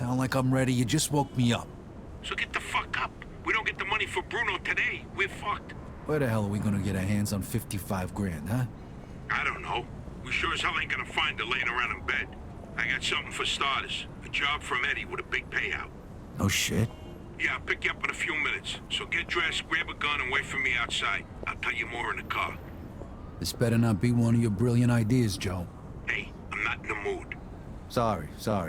Sound like I'm ready? You just woke me up. So get the fuck up. We don't get the money for Bruno today, we're fucked. Where the hell are we gonna get our hands on 55 grand, huh? I don't know. We sure as hell ain't gonna find her laying around in bed. I got something for starters. A job from Eddie with a big payout. No shit. Yeah, I'll pick you up in a few minutes. So get dressed, grab a gun, and wait for me outside. I'll tell you more in the car. This better not be one of your brilliant ideas, Joe. Hey, I'm not in the mood. Sorry.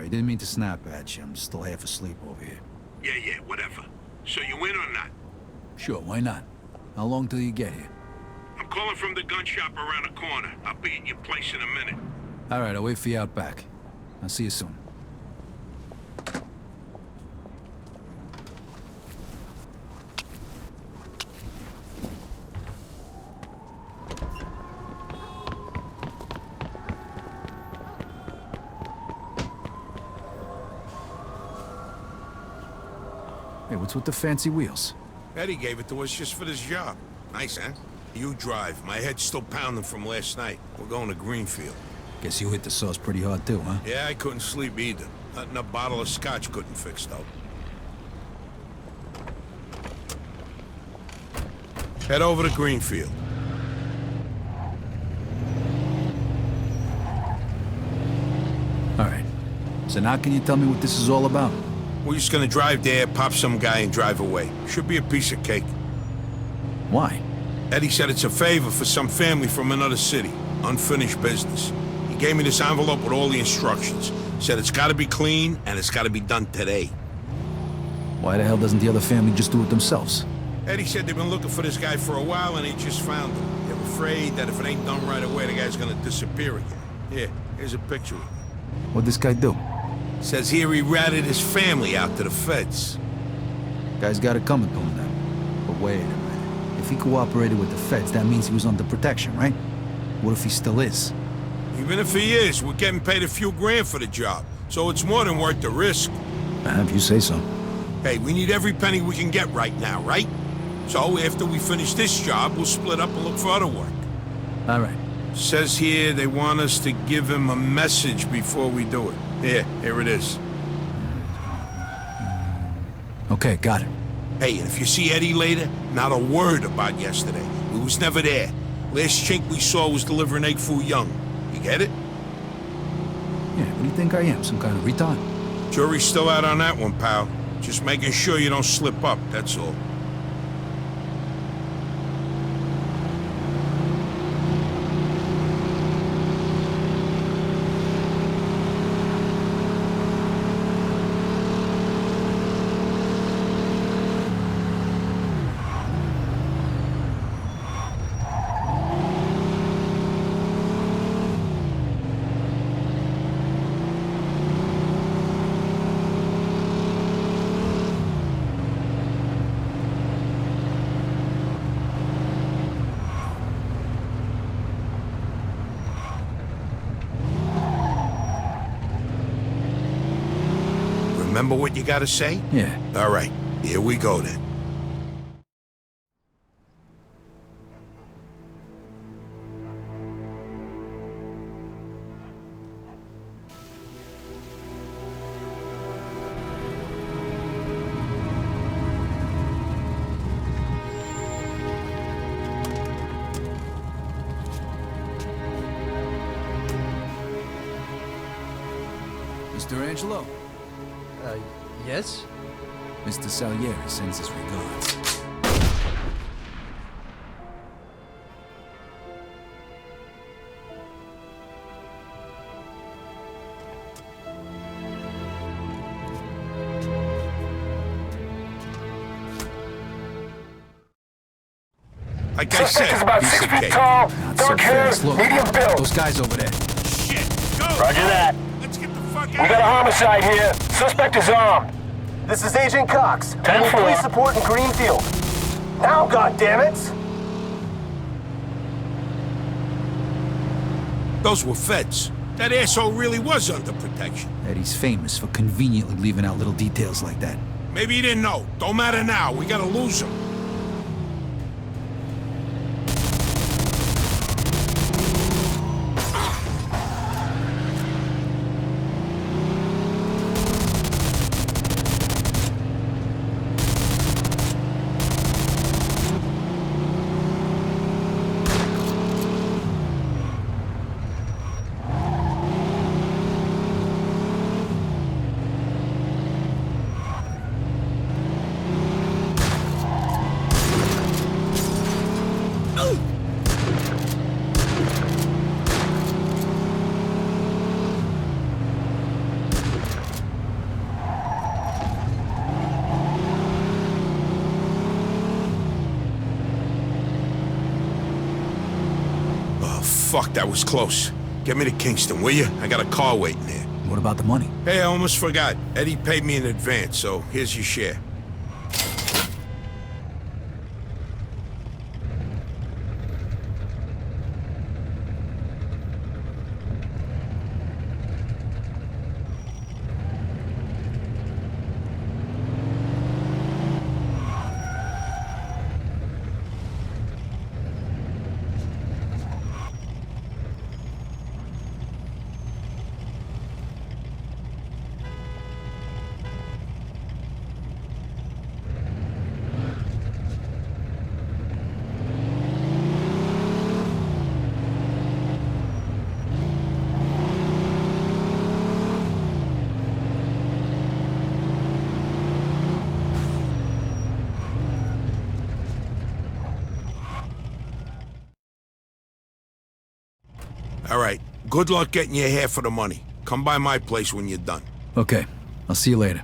Didn't mean to snap at you. I'm still half asleep over here. Yeah, whatever. So you in or not? Sure, why not? How long till you get here? I'm calling from the gun shop around the corner. I'll be at your place in a minute. All right, I'll wait for you out back. I'll see you soon. Hey, what's with the fancy wheels? Eddie gave it to us just for this job. Nice, huh? You drive. My head's still pounding from last night. We're going to Greenfield. Guess you hit the sauce pretty hard too, huh? Yeah, I couldn't sleep either. Nothing a bottle of scotch couldn't fix, though. Head over to Greenfield. All right. So now can you tell me what this is all about? We're just gonna drive there, pop some guy, and drive away. Should be a piece of cake. Why? Eddie said it's a favor for some family from another city. Unfinished business. He gave me this envelope with all the instructions. Said it's gotta be clean, and it's gotta be done today. Why the hell doesn't the other family just do it themselves? Eddie said they've been looking for this guy for a while, and they just found him. They're afraid that if it ain't done right away, the guy's gonna disappear again. Here, here's a picture of him. What'd this guy do? Says here he ratted his family out to the feds. Guy's got it coming to him then. But wait a minute. If he cooperated with the feds, that means he was under protection, right? What if he still is? Even if he is, we're getting paid a few grand for the job. So it's more than worth the risk. If you say so. Hey, we need every penny we can get right now, right? So after we finish this job, we'll split up and look for other work. All right. Says here they want us to give him a message before we do it. Here it is. Okay, got it. Hey, and if you see Eddie later, not a word about yesterday. We was never there. Last chink we saw was delivering egg foo young. You get it? Yeah, what do you think I am? Some kind of retard? Jury's still out on that one, pal. Just making sure you don't slip up, that's all. Remember what you gotta say? Yeah. All right, here we go then. Mr. Angelo. Yes? Mr. Salieri sends his regards. Like I said, Suspect is about piece 6 of feet cake. tall, Not so dark hair, fast. Look, medium build. those guys over there. Shit, go! Roger that. Let's get the fuck We out got a homicide here. Suspect is armed. This is Agent Cox. 10-4. Police support in Greenfield. Now, goddammit! Those were feds. That asshole really was under protection. Eddie's famous for conveniently leaving out little details like that. Maybe he didn't know. Don't matter now. We gotta lose him. Fuck, that was close. Get me to Kingston, will you? I got a car waiting there. What about the money? Hey, I almost forgot. Eddie paid me in advance, so here's your share. All right, good luck getting your half of the money. Come by my place when you're done. Okay, I'll see you later.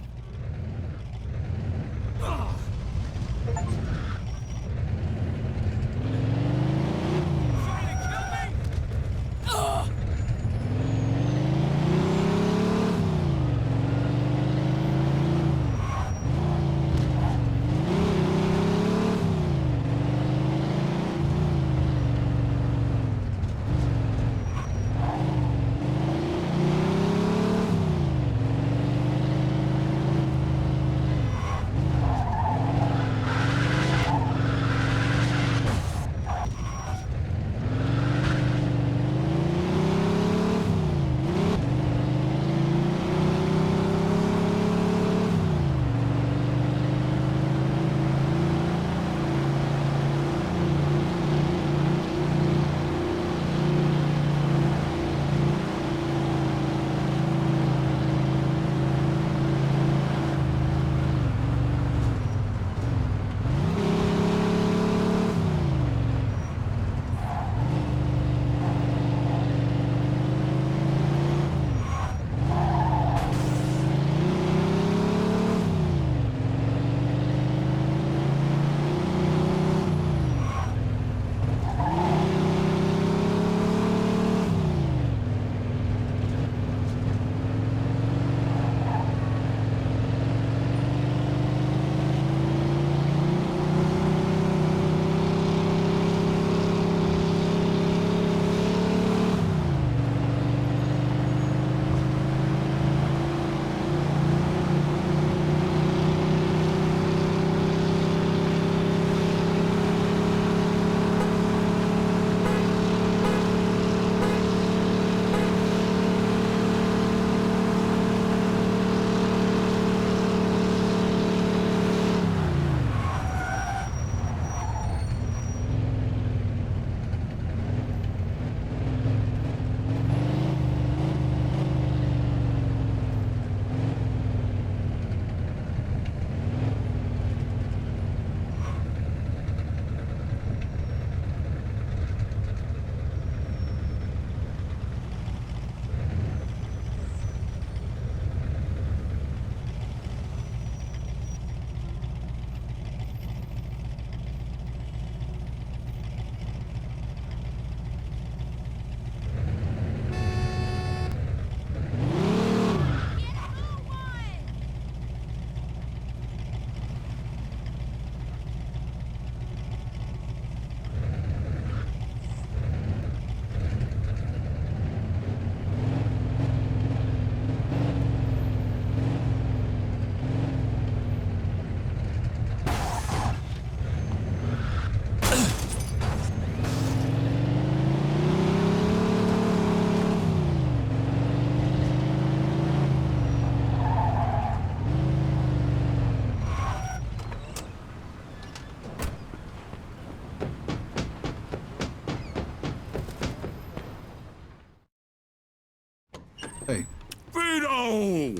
Hey. Vito!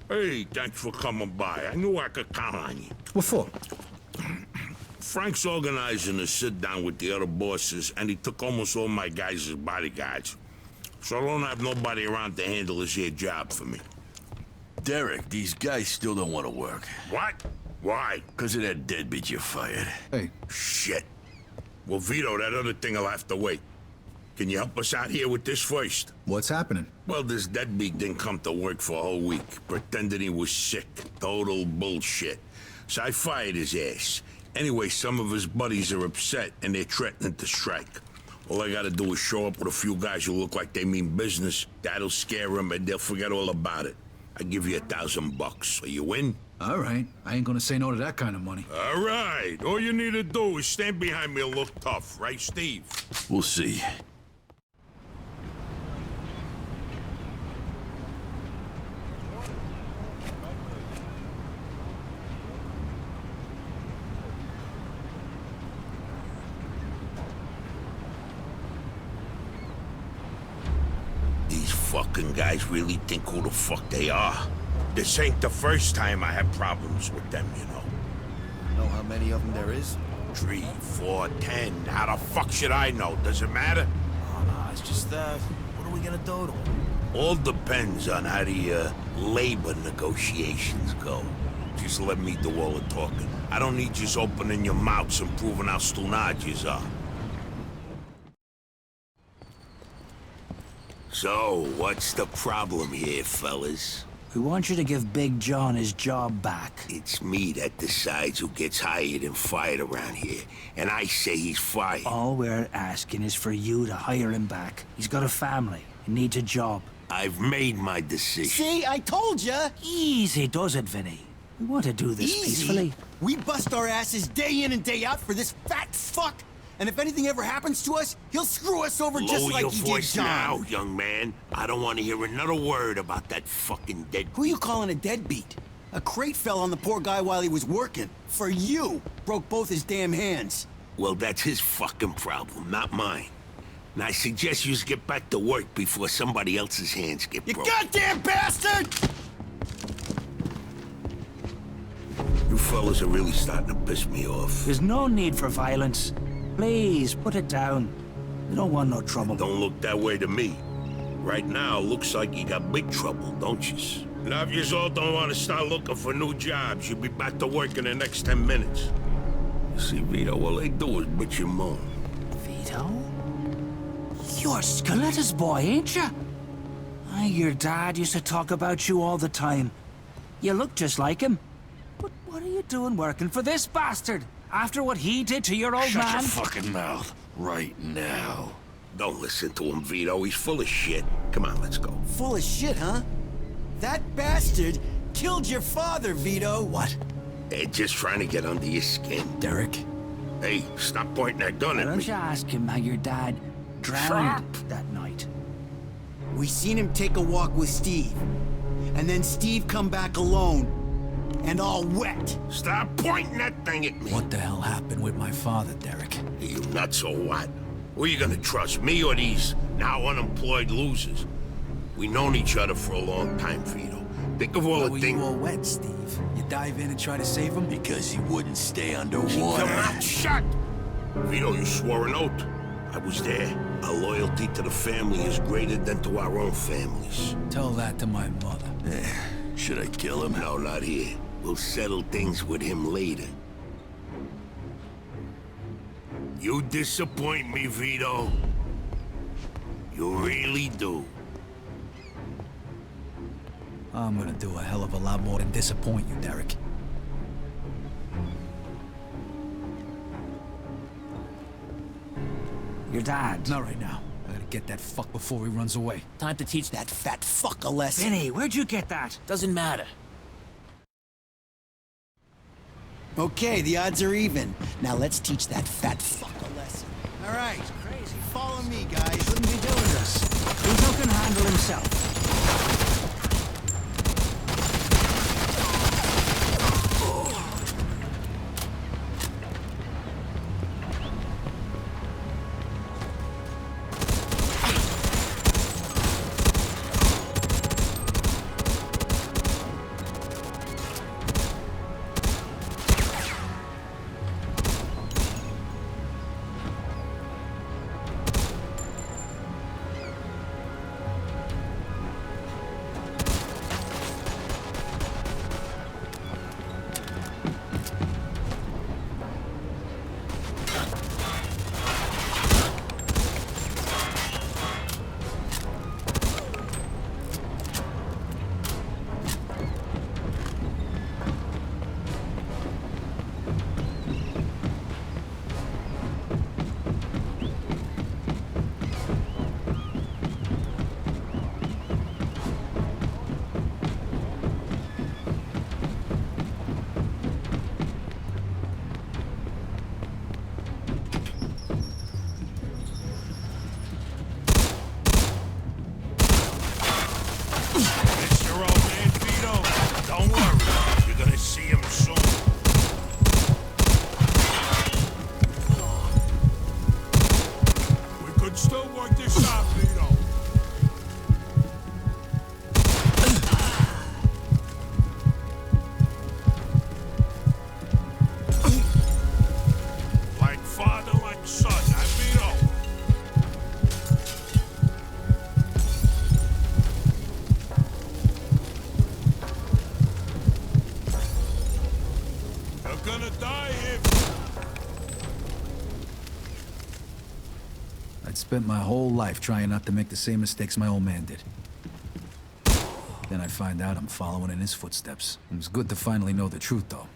Hey, thanks for coming by. I knew I could count on you. What for? Frank's organizing a sit-down with the other bosses, and he took almost all my guys as bodyguards. So I don't have nobody around to handle this here job for me. Derek, these guys still don't want to work. What? Why? Because of that deadbeat you fired. Hey. Shit. Well, Vito, that other thing will have to wait. Can you help us out here with this first? What's happening? Well, this deadbeat didn't come to work for a whole week, pretending he was sick. Total bullshit. So I fired his ass. Anyway, some of his buddies are upset, and they're threatening to strike. All I gotta do is show up with a few guys who look like they mean business. That'll scare them, and they'll forget all about it. I give you $1,000. Are you in? All right. I ain't gonna say no to that kind of money. All right. All you need to do is stand behind me and look tough, right, Steve? We'll see. These fucking guys really think who the fuck they are. This ain't the first time I had problems with them, you know. Know how many of them there is? 3, 4, 10. How the fuck should I know? Does it matter? Oh, no, it's just, what are we gonna do to them? All depends on how the labor negotiations go. Just let me do all the talking. I don't need you opening your mouths and proving how stunad you are. So, what's the problem here, fellas? We want you to give Big John his job back. It's me that decides who gets hired and fired around here, and I say he's fired. All we're asking is for you to hire him back. He's got a family. He needs a job. I've made my decision. See, I told ya! Easy does it, Vinny. We want to do this peacefully. We bust our asses day in and day out for this fat fuck! And if anything ever happens to us, he'll screw us over just Lower like your he voice did John. now, young man. I don't want to hear another word about that fucking dead. Who you calling a deadbeat? A crate fell on the poor guy while he was working. For you! Broke both his damn hands. Well, that's his fucking problem, not mine. And I suggest you get back to work before somebody else's hands get You broken. goddamn bastard! You fellas are really starting to piss me off. There's no need for violence. Please, put it down. We don't want no trouble. Don't look that way to me. Right now, looks like you got big trouble, don't you? Now, if you all don't want to start looking for new jobs, you'll be back to work in the next 10 minutes. You see, Vito, all they do is bitch and moan. Vito? You're Scaletta's boy, ain't you? Your dad used to talk about you all the time. You look just like him. But what are you doing working for this bastard? After what he did to your old Shut man? your fucking mouth right now. Don't listen to him, Vito. He's full of shit. Come on, let's go. Full of shit, huh? That bastard killed your father, Vito. What? They're just trying to get under your skin. Derek? Hey, stop pointing that gun Why at don't me. you ask him how your dad drowned that night? We seen him take a walk with Steve. And then Steve come back alone. And all wet. Stop pointing that thing at me. What the hell happened with my father, Derek? You nuts or what? Who are you gonna trust, me or these now unemployed losers? We known each other for a long time, Vito. Think of all Why the were things... you all wet, Steve? You dive in and try to save him? Because he wouldn't stay Keep underwater. your mouth shut! Vito, you swore an oath. I was there. Our loyalty to the family is greater than to our own families. Tell that to my mother. Should I kill him? No, not here. We'll settle things with him later. You disappoint me, Vito. You really do. I'm gonna do a hell of a lot more than disappoint you, Derek. Your dad. Not right now. I gotta get that fuck before he runs away. Time to teach that fat fuck a lesson. Vinny, where'd you get that? Doesn't matter. Okay, the odds are even. Now let's teach that fat fuck a lesson. All right, crazy. Follow me, guys. Shouldn't be doing this. Vito can handle himself. gonna die if... I'd spent my whole life trying not to make the same mistakes my old man did. Then I find out I'm following in his footsteps. It was good to finally know the truth, though.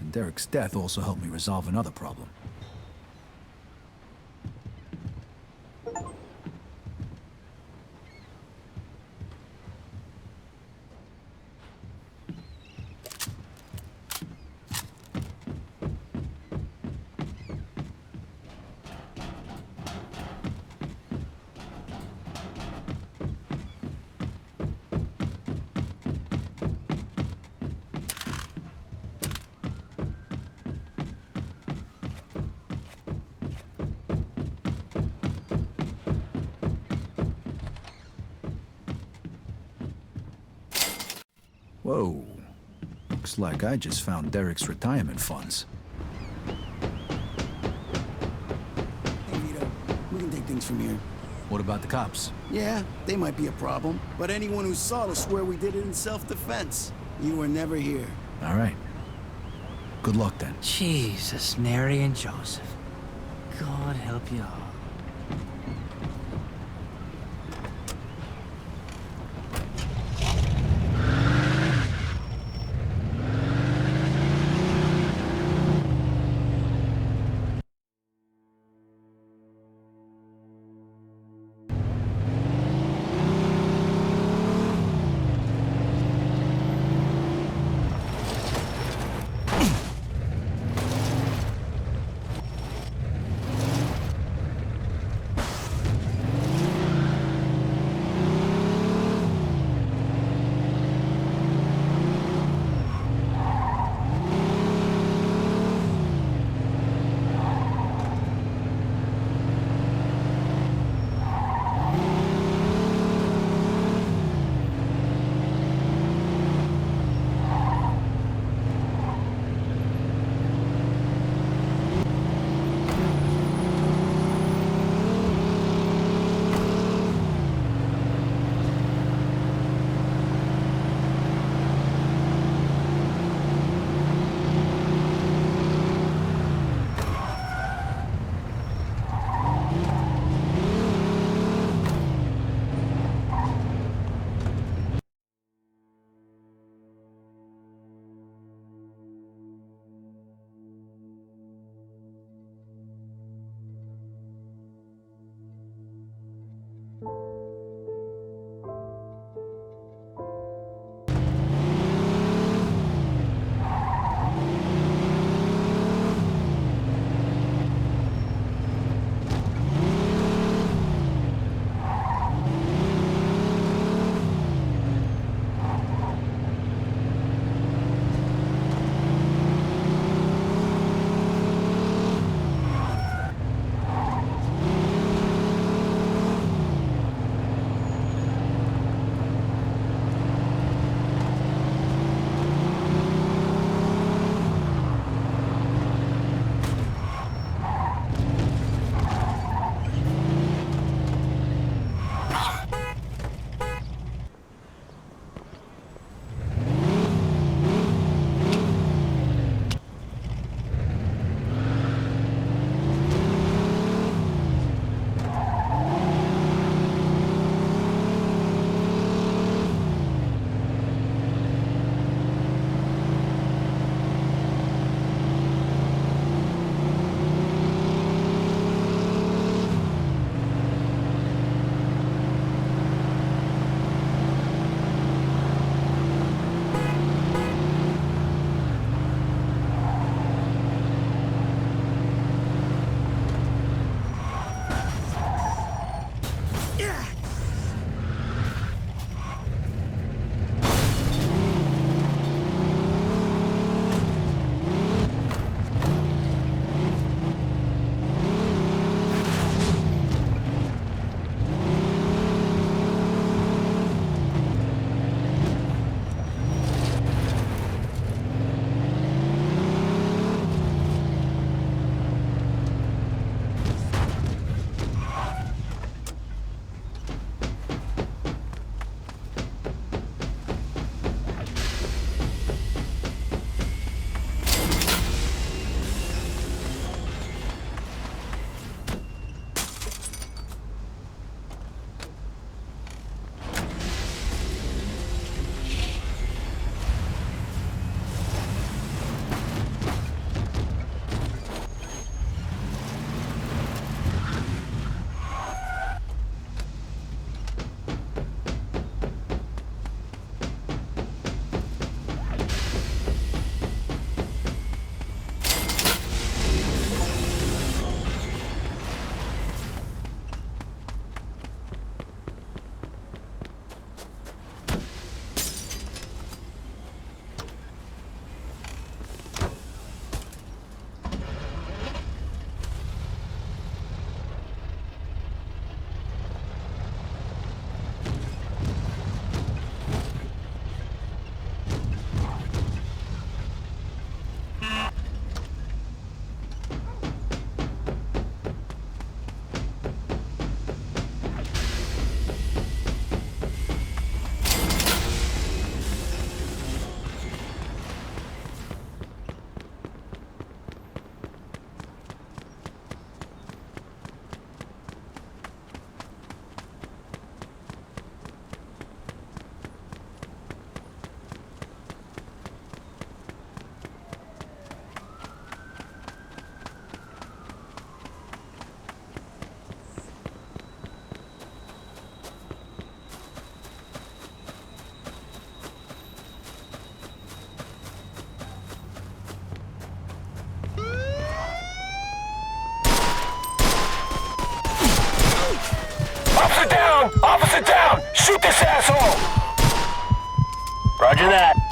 And Derek's death also helped me resolve another problem. Whoa. Looks like I just found Derek's retirement funds. Hey, Vito, we can take things from here. What about the cops? Yeah, they might be a problem, but anyone who saw will swear we did it in self-defense. You were never here. All right. Good luck, then. Jesus, Mary and Joseph. God help you all. Roger that.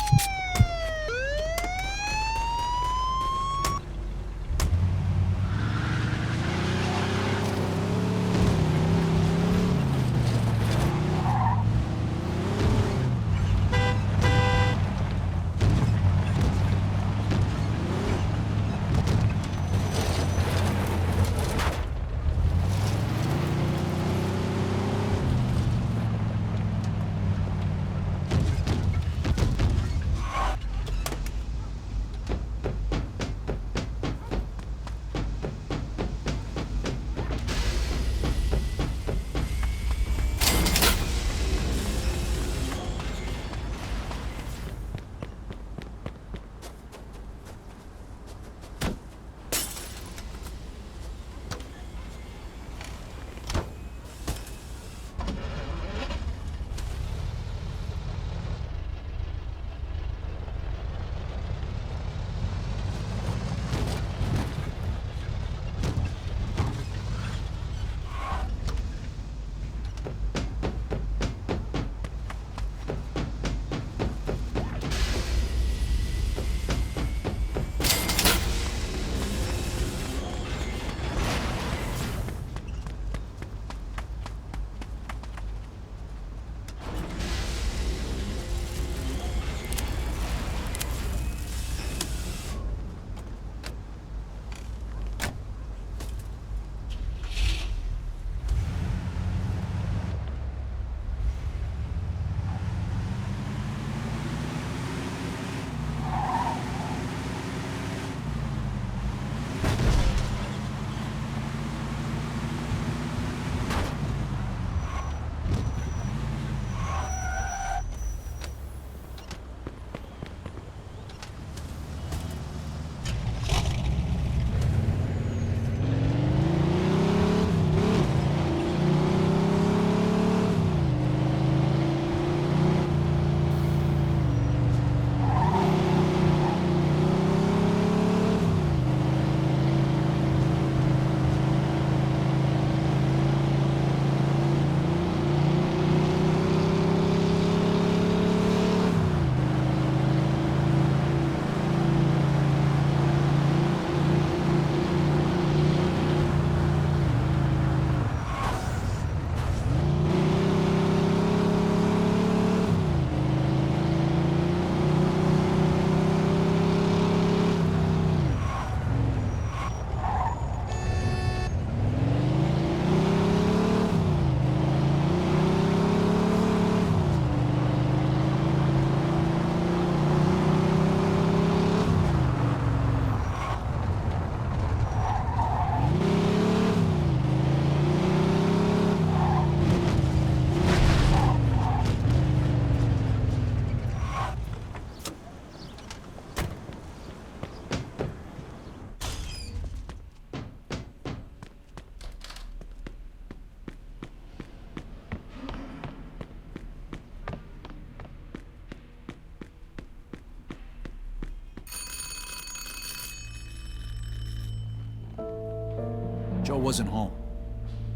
Joe wasn't home.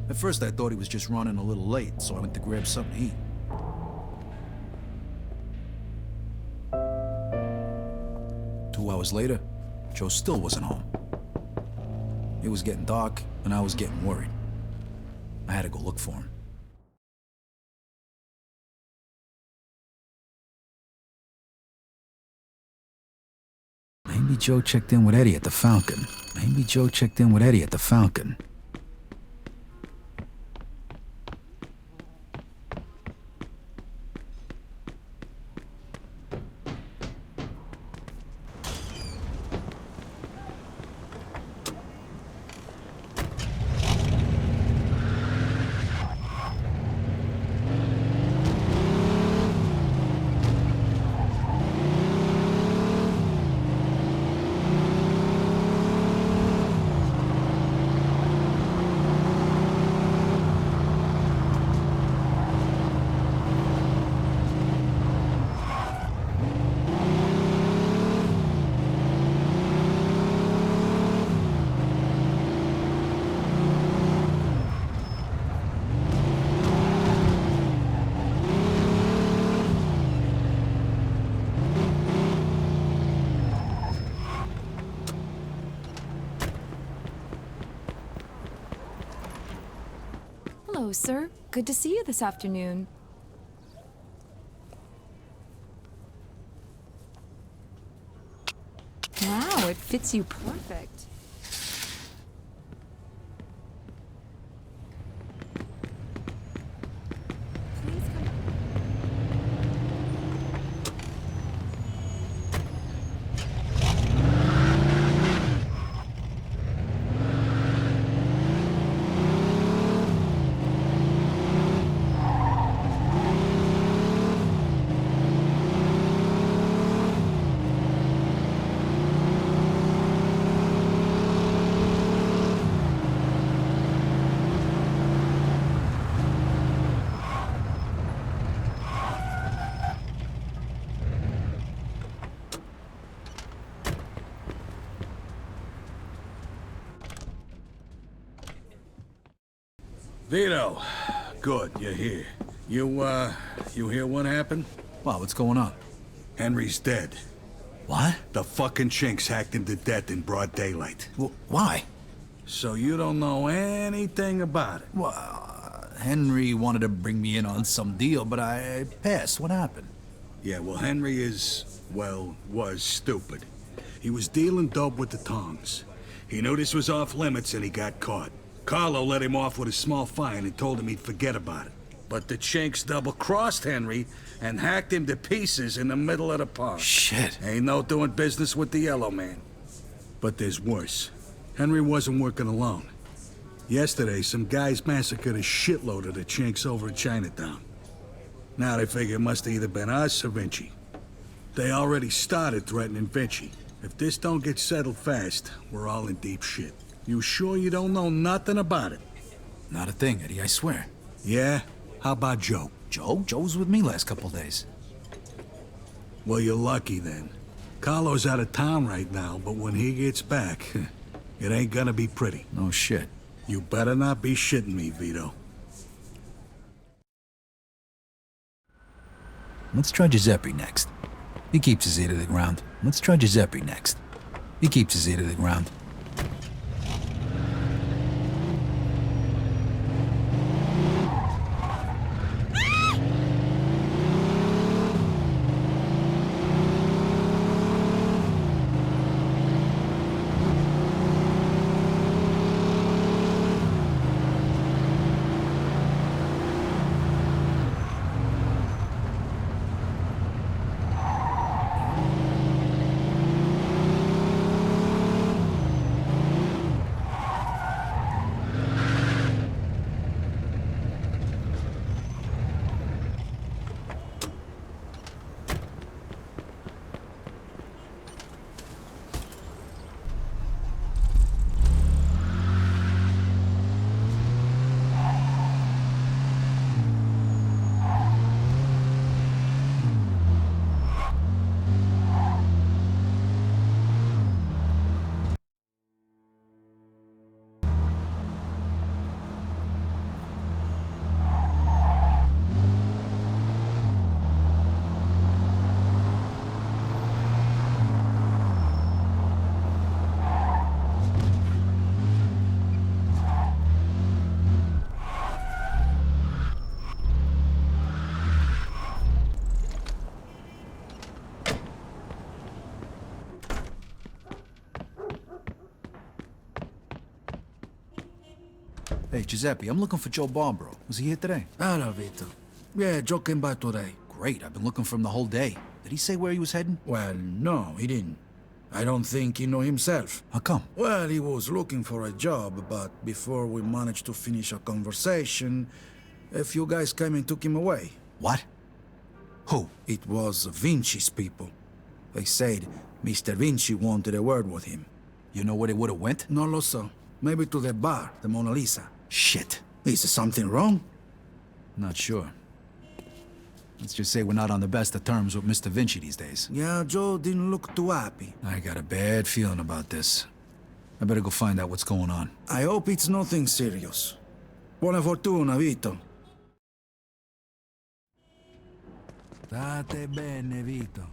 At first I thought he was just running a little late, so I went to grab something to eat. Two hours later, Joe still wasn't home. It was getting dark, and I was getting worried. I had to go look for him. Maybe Joe checked in with Eddie at the Falcon. Maybe Joe checked in with Eddie at the Falcon. Hello, sir. Good to see you this afternoon. Wow, it fits you perfect. Please come. Vito, good, you're here. You hear what happened? Wow, what's going on? Henry's dead. What? The fucking chinks hacked him to death in broad daylight. Why? So you don't know anything about it? Well, Henry wanted to bring me in on some deal, but I passed. What happened? Yeah, well, Henry was stupid. He was dealing dope with the tongs. He knew this was off limits and he got caught. Carlo let him off with a small fine and told him he'd forget about it. But the chinks double-crossed Henry and hacked him to pieces in the middle of the park. Shit. Ain't no doing business with the yellow man. But there's worse. Henry wasn't working alone. Yesterday, some guys massacred a shitload of the chinks over in Chinatown. Now they figure it must have either been us or Vinci. They already started threatening Vinci. If this don't get settled fast, we're all in deep shit. You sure you don't know nothing about it? Not a thing, Eddie, I swear. Yeah? How about Joe? Joe? Joe was with me last couple days. Well, you're lucky then. Carlo's out of town right now, but when he gets back, it ain't gonna be pretty. No shit. You better not be shitting me, Vito. Let's try Giuseppe next. He keeps his ear to the ground. Let's try Giuseppe next. He keeps his ear to the ground. Hey, Giuseppe, I'm looking for Joe Barbaro. Was he here today? Hello, Vito. Yeah, Joe came by today. Great, I've been looking for him the whole day. Did he say where he was heading? Well, no, he didn't. I don't think he knew himself. How come? Well, he was looking for a job, but before we managed to finish a conversation, a few guys came and took him away. What? Who? It was Vinci's people. They said Mr. Vinci wanted a word with him. You know where they would have went? No lo so. Maybe to the bar, the Mona Lisa. Shit. Is something wrong? Not sure. Let's just say we're not on the best of terms with Mr. Vinci these days. Yeah, Joe didn't look too happy. I got a bad feeling about this. I better go find out what's going on. I hope it's nothing serious. Buona fortuna, Vito. State bene, Vito.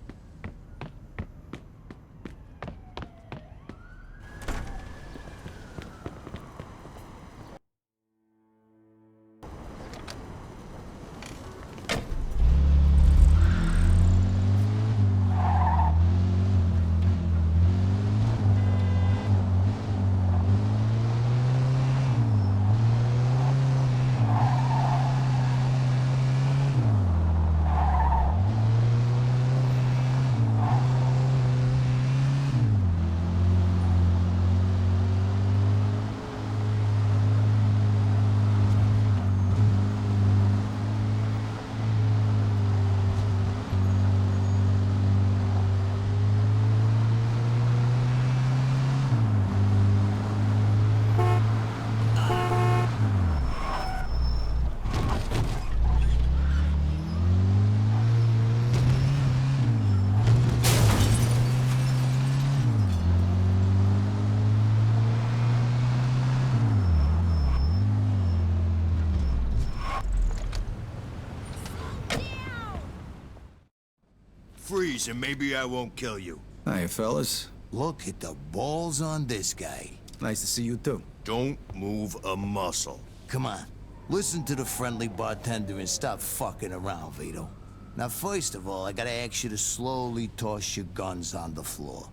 freeze and maybe I won't kill you. Hiya, fellas. Look at the balls on this guy. Nice to see you, too. Don't move a muscle. Come on, listen to the friendly bartender and stop fucking around, Vito. Now, first of all, I gotta ask you to slowly toss your guns on the floor.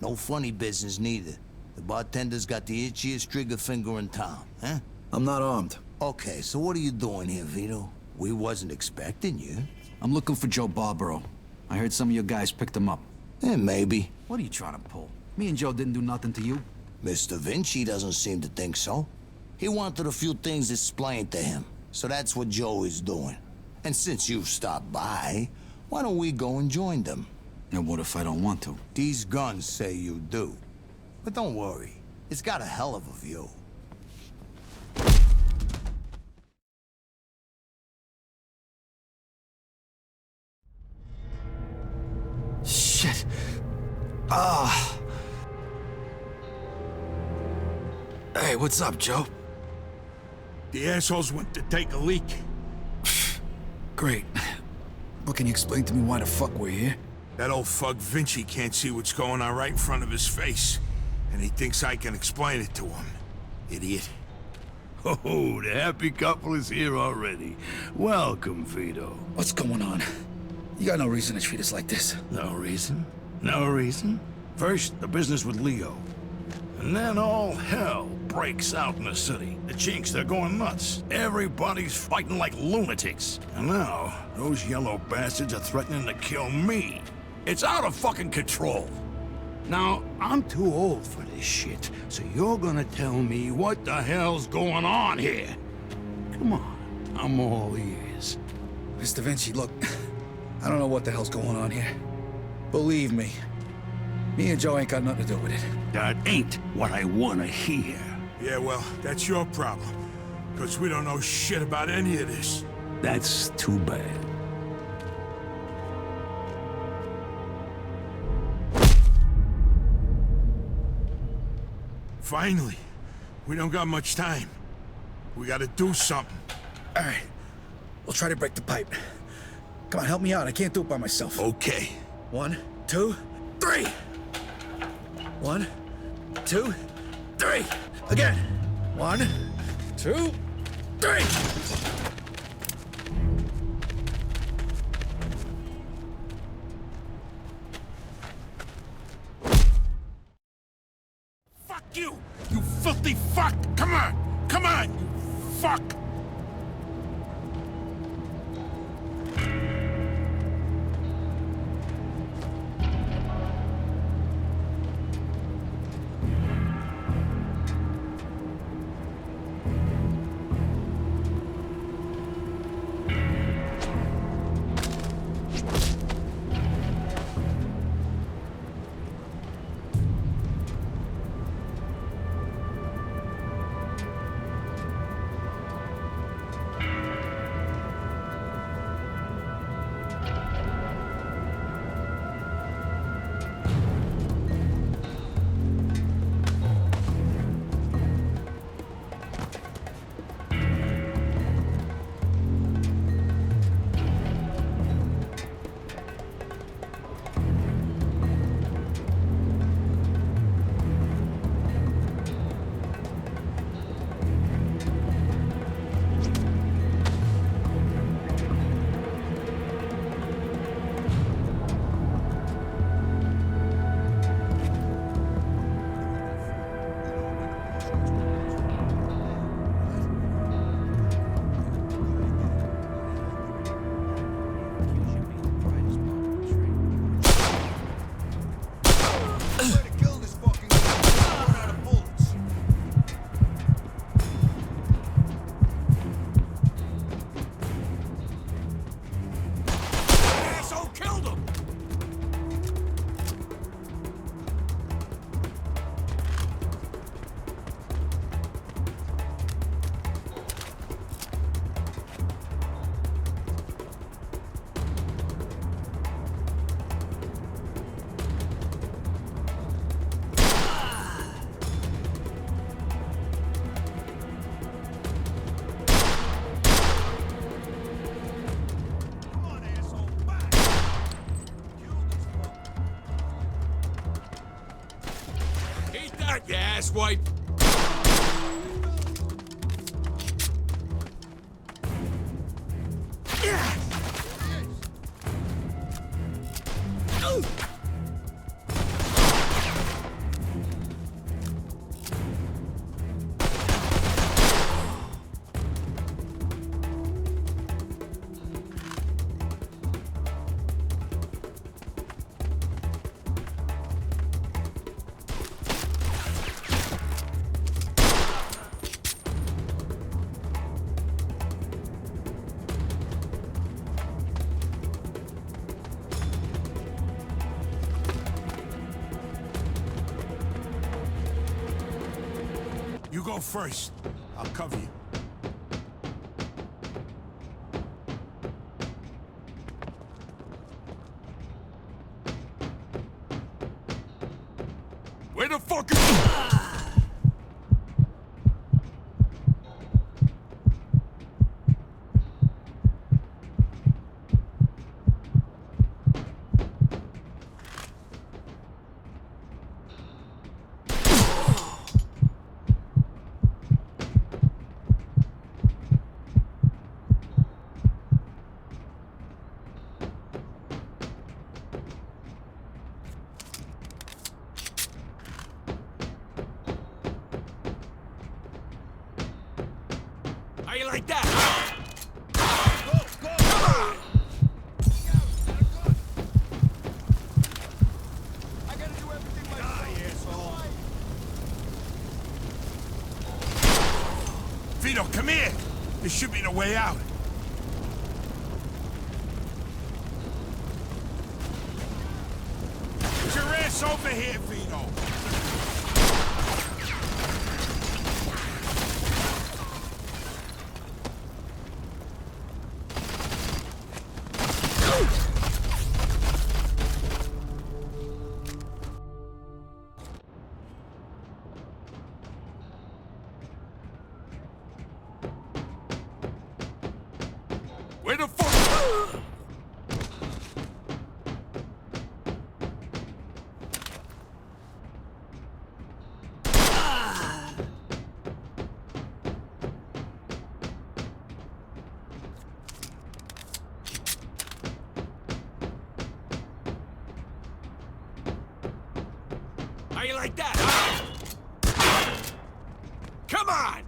No funny business, neither. The bartender's got the itchiest trigger finger in town, huh? I'm not armed. Okay, so what are you doing here, Vito? We wasn't expecting you. I'm looking for Joe Barbaro. I heard some of your guys picked him up. Maybe. What are you trying to pull? Me and Joe didn't do nothing to you. Mr. Vinci doesn't seem to think so. He wanted a few things explained to him, so that's what Joe is doing. And since you've stopped by, why don't we go and join them? And what if I don't want to? These guns say you do. But don't worry, it's got a hell of a view. Shit. Hey, what's up, Joe? The assholes went to take a leak. Great. But can you explain to me why the fuck we're here? That old fuck Vinci can't see what's going on right in front of his face. And he thinks I can explain it to him. Idiot. Oh, the happy couple is here already. Welcome, Vito. What's going on? You got no reason to treat us like this. No reason? No reason? First, the business with Leo. And then all hell breaks out in the city. The chinks, they're going nuts. Everybody's fighting like lunatics. And now, those yellow bastards are threatening to kill me. It's out of fucking control. Now, I'm too old for this shit, so you're gonna tell me what the hell's going on here. Come on, I'm all ears. Mr. Vinci, look, I don't know what the hell's going on here. Believe me, me and Joe ain't got nothing to do with it. That ain't what I wanna hear. Yeah, well, that's your problem. Because we don't know shit about any of this. That's too bad. Finally. We don't got much time. We gotta do something. All right, we'll try to break the pipe. Come on, help me out. I can't do it by myself. Okay. 1, 2, 3. 1, 2, 3. Again. 1, 2, 3. Fuck you! You filthy fuck! Come on! Come on, you fuck! that, you asswipe! You go first. I'll cover you. Where the fuck is... How you like that? Go, go, come on! I gotta do everything myself. Vito, come here! There should be no way out. Get your ass over here, Vito! Where the fuck? How you like that? Come on!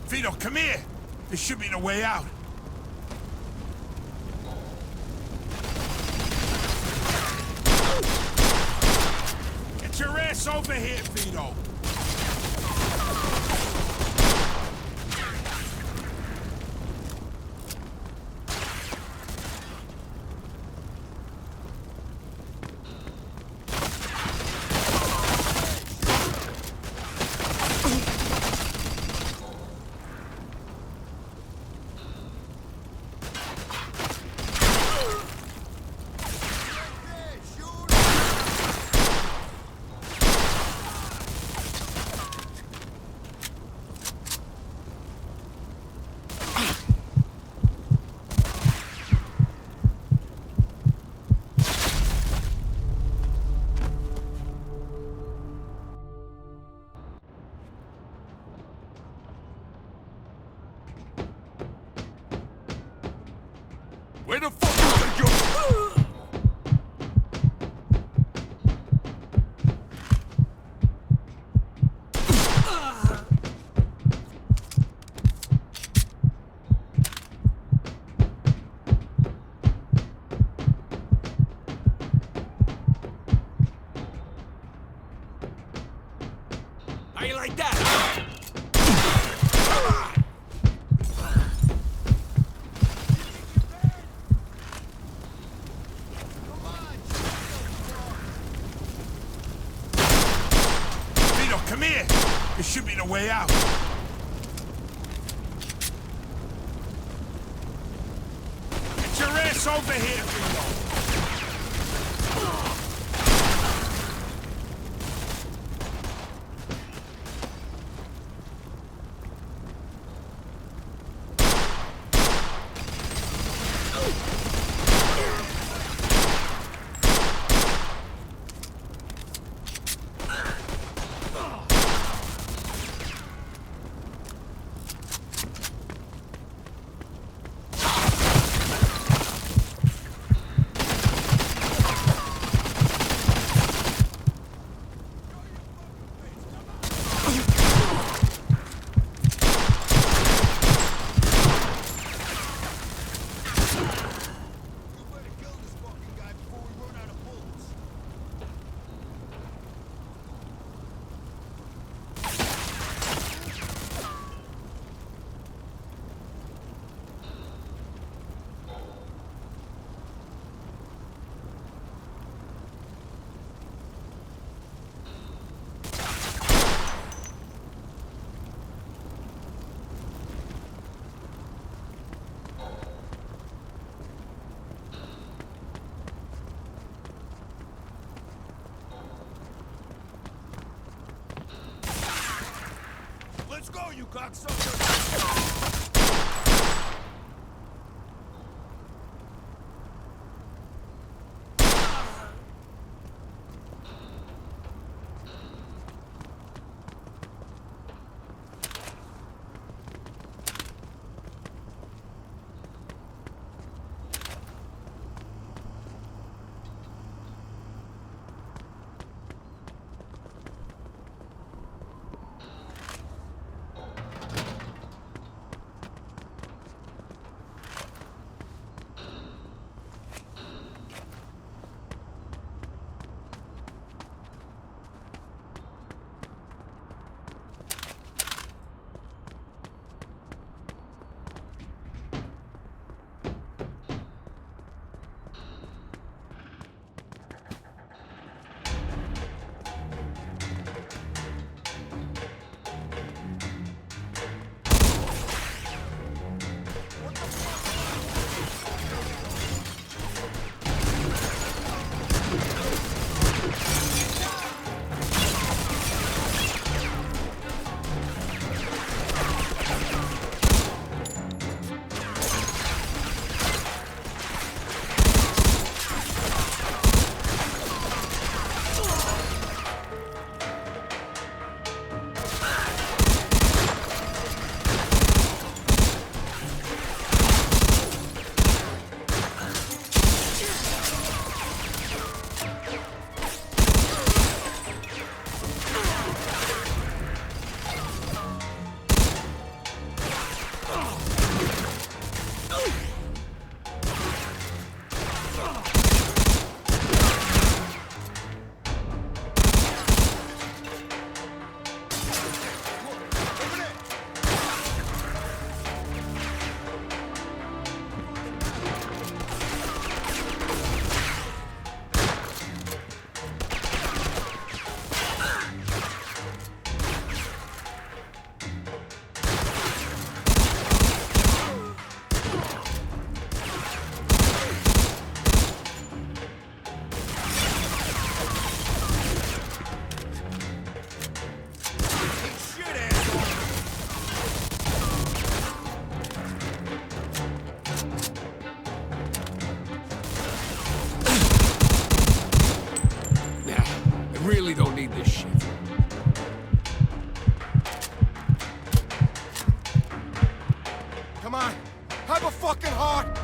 Vito, come here! There should be no way out. Get your ass over here, Vito! Where the fuck is your... How you like that? Come on! Vito, come here! There should be no way out. Get your ass over here, Vito! go, you cocksucker!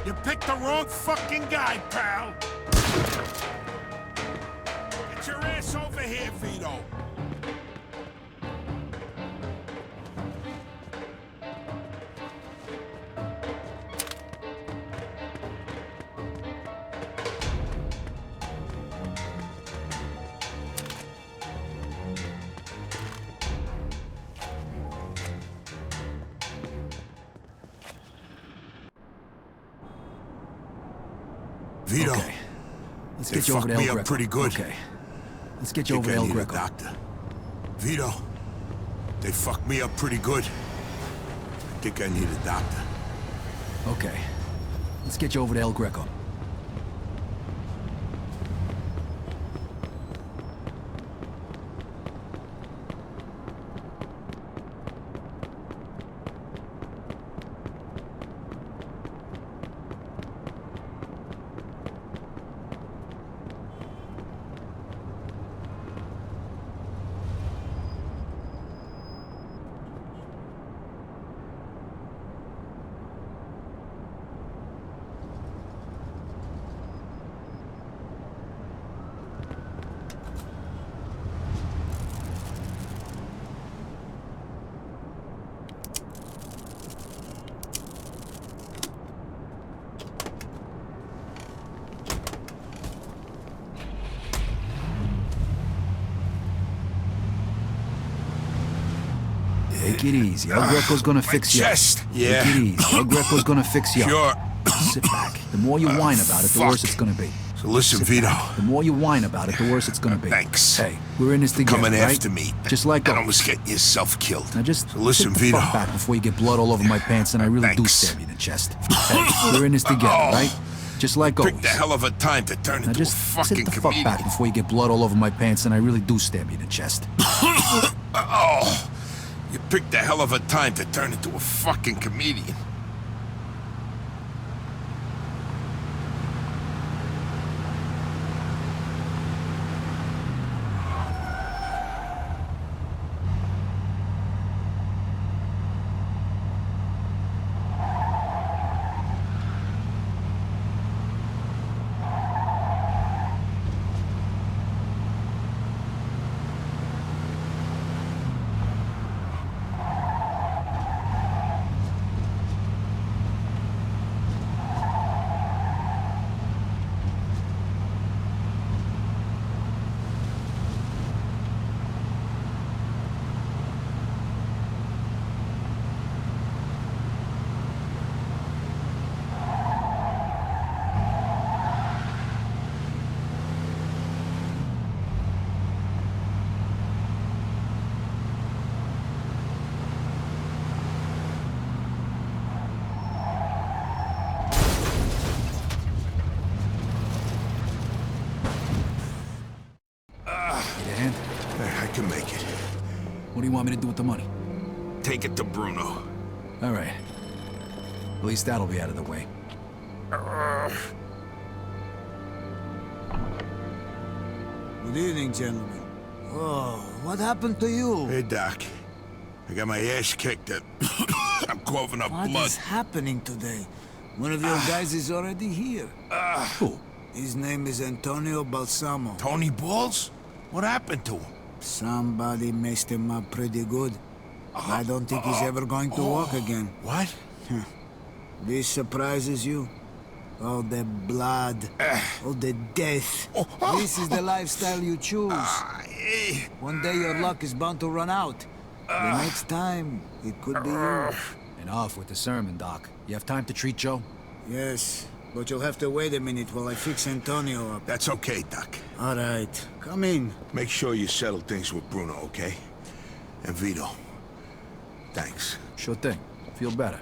You picked the wrong fucking guy, pal. Get your ass over here, Vito. Vito, okay. Let's they get you over fucked to me El up Greco. pretty good. Okay. Let's get you over to El I need a Greco. doctor. Vito, they fucked me up pretty good. I think I need a doctor. Okay. Let's get you over to El Greco. Take it easy. El Greco's gonna fix you up. Chest. Yeah. Take it easy. El Greco's gonna fix you Sure. up. Sit back. The more you whine about it, the fuck. worse it's gonna be. So listen, Sit Vito. back. The more you whine about it, the worse it's gonna be. Thanks. Hey, we're in this together, Coming right? after me. Just like and always. almost getting yourself killed. Now just so listen, sit the Vito. fuck back before you get blood all over my pants and I really do Thanks. stab you in the chest. Hey, we're in this together, right? Just like always. Picked a hell of a time to turn Now into a just fucking sit the fuck comedian. back before you get blood all over my pants and I really do stab you in the chest. Oh, you picked a hell of a time to turn into a fucking comedian. I can make it. What do you want me to do with the money? Take it to Bruno. All right. At least that'll be out of the way. Good evening, gentlemen. Oh, what happened to you? Hey, Doc. I got my ass kicked at... I'm coughing up What blood. is happening today? One of your guys is already here. Who? His name is Antonio Balsamo. Tony Balls? What happened to him? Somebody messed him up pretty good. I don't think he's ever going to walk again. What? This surprises you? All the blood, all the death. This is the lifestyle you choose. One day your luck is bound to run out. The next time, it could be you. And off with the sermon, Doc. You have time to treat Joe? Yes, but you'll have to wait a minute while I fix Antonio up. That's okay, Doc. All right, come in. Make sure you settle things with Bruno, okay? And Vito. Thanks. Sure thing. Feel better.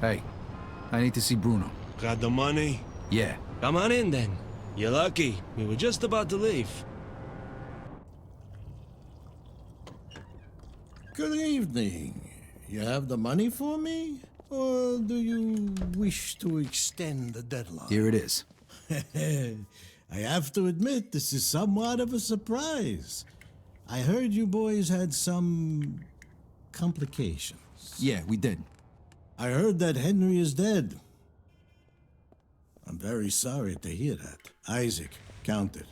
Hey, I need to see Bruno. Got the money? Yeah. Come on in then. You're lucky. We were just about to leave. Good evening. You have the money for me? Or do you wish to extend the deadline? Here it is. I have to admit, this is somewhat of a surprise. I heard you boys had some complications. Yeah, we did. I heard that Henry is dead. I'm very sorry to hear that. Isaac, count it.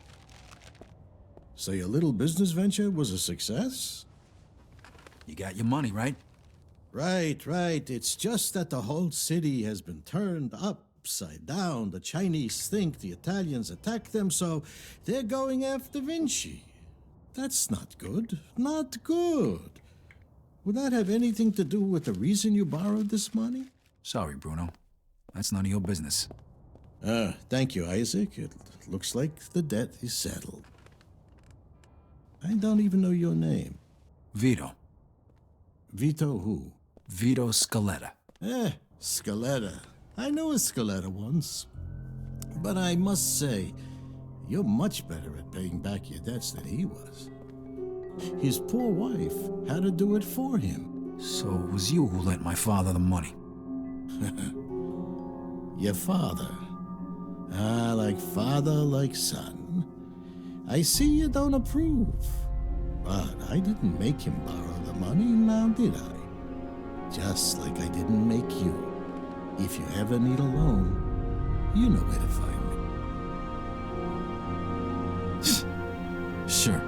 So your little business venture was a success? You got your money, right? Right. It's just that the whole city has been turned upside down. The Chinese think the Italians attacked them, so they're going after Vinci. That's not good. Not good. Would that have anything to do with the reason you borrowed this money? Sorry, Bruno. That's none of your business. Thank you, Isaac. It looks like the debt is settled. I don't even know your name. Vito. Vito who? Vito Scaletta. Scaletta. I knew a Scaletta once. But I must say, you're much better at paying back your debts than he was. His poor wife had to do it for him. So it was you who lent my father the money. Your father. Like father, like son. I see you don't approve. But I didn't make him borrow the money, now did I? Just like I didn't make you. If you ever need a loan, you know where to find me. Sure.